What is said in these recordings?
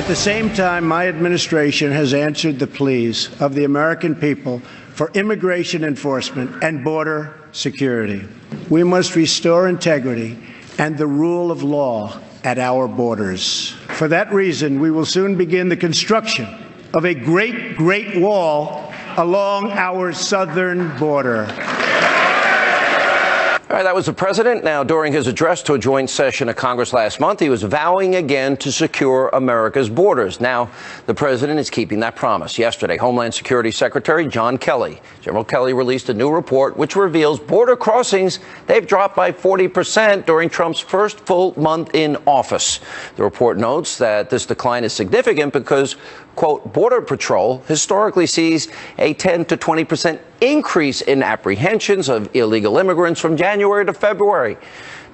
At the same time, my administration has answered the pleas of the American people for immigration enforcement and border security. We must restore integrity and the rule of law at our borders. For that reason, we will soon begin the construction of a great wall along our southern border. All right, that was the president. Now, during his address to a joint session of Congress last month, he was vowing again to secure America's borders. Now, the president is keeping that promise. Yesterday, Homeland Security Secretary General Kelly released a new report which reveals border crossings, they've dropped by 40% during Trump's first full month in office. The report notes that this decline is significant because, quote, Border Patrol historically sees a 10 to 20% increase in apprehensions of illegal immigrants from January to February.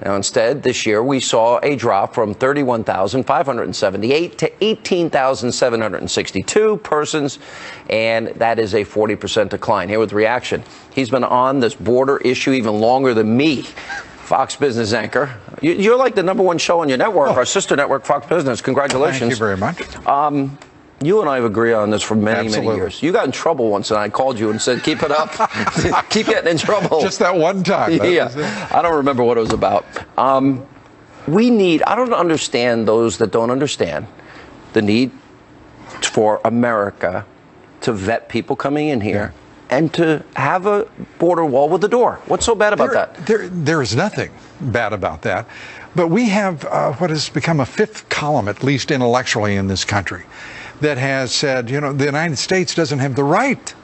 Now, instead, this year we saw a drop from 31,578 to 18,762 persons, and that is a 40% decline. Here with the reaction. He's been on this border issue even longer than me. Fox Business anchor. You're like the #1 show on your network, our sister network, Fox Business. Congratulations. Thank you very much. You and I have agreed on this for many Absolutely. years. You got in trouble once, and I called you and said, keep it up. Keep getting in trouble. Just that one time. Yeah. I don't remember what it was about. I don't understand those that don't understand the need for America to vet people coming in here and to have a border wall with a door. What's so bad about that? There is nothing bad about that. But we have what has become a fifth column, at least intellectually, in this country, that has said, you know, the United States doesn't have the right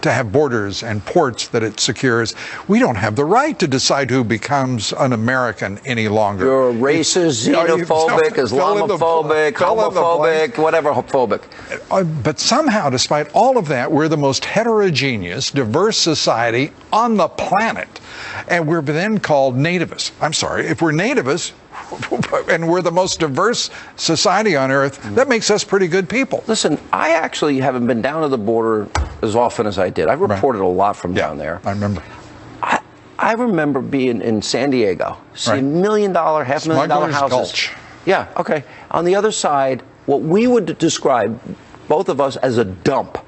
to have borders and ports that it secures. We don't have the right to decide who becomes an American any longer. You're racist, xenophobic, Islamophobic, homophobic, whatever phobic. But somehow, despite all of that, we're the most heterogeneous, diverse society on the planet. And we're then called nativists. I'm sorry, if we're nativists, and we're the most diverse society on earth, that makes us pretty good people. Listen, I actually haven't been down to the border as often as I did. I've reported a lot from down there. I remember. I remember being in San Diego, seeing $1 million, $500,000 houses. Gulch. Yeah, okay. On the other side, what we would describe, both of us, as a dump.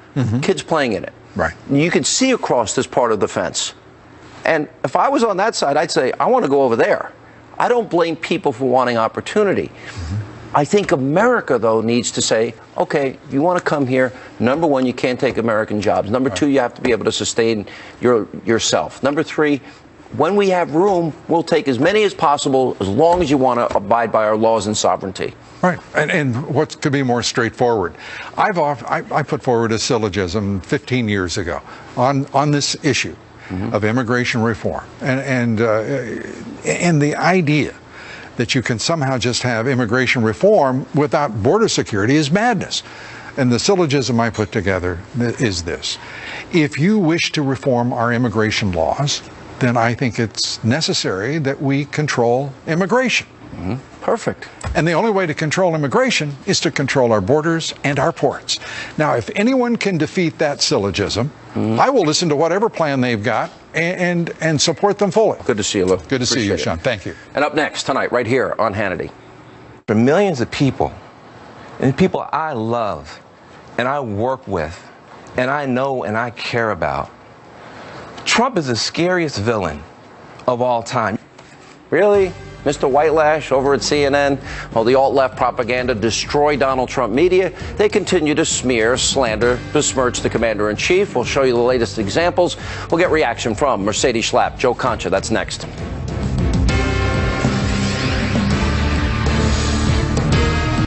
Kids playing in it. Right. You could see across this part of the fence. And if I was on that side, I'd say, I want to go over there. I don't blame people for wanting opportunity. I think America, though, needs to say, okay, if you want to come here, #1, you can't take American jobs. #2, you have to be able to sustain yourself. #3, when we have room, we'll take as many as possible as long as you want to abide by our laws and sovereignty. Right. And what could be more straightforward? I put forward a syllogism 15 years ago on this issue of immigration reform. And the idea that you can somehow just have immigration reform without border security is madness. And the syllogism I put together is this. If you wish to reform our immigration laws, then I think it's necessary that we control immigration. Perfect. And the only way to control immigration is to control our borders and our ports. Now, if anyone can defeat that syllogism, I will listen to whatever plan they've got and support them fully. Good to see you, Lou. Good to see you, Sean. Thank you. And up next tonight, right here on Hannity. For millions of people, and people I love, and I work with, and I know and I care about, Trump is the scariest villain of all time. Really? Mr. Whitelash over at CNN, while the alt-left propaganda destroy Donald Trump media, they continue to smear, slander, besmirch the commander-in-chief. We'll show you the latest examples. We'll get reaction from Mercedes Schlapp, Joe Concha. That's next.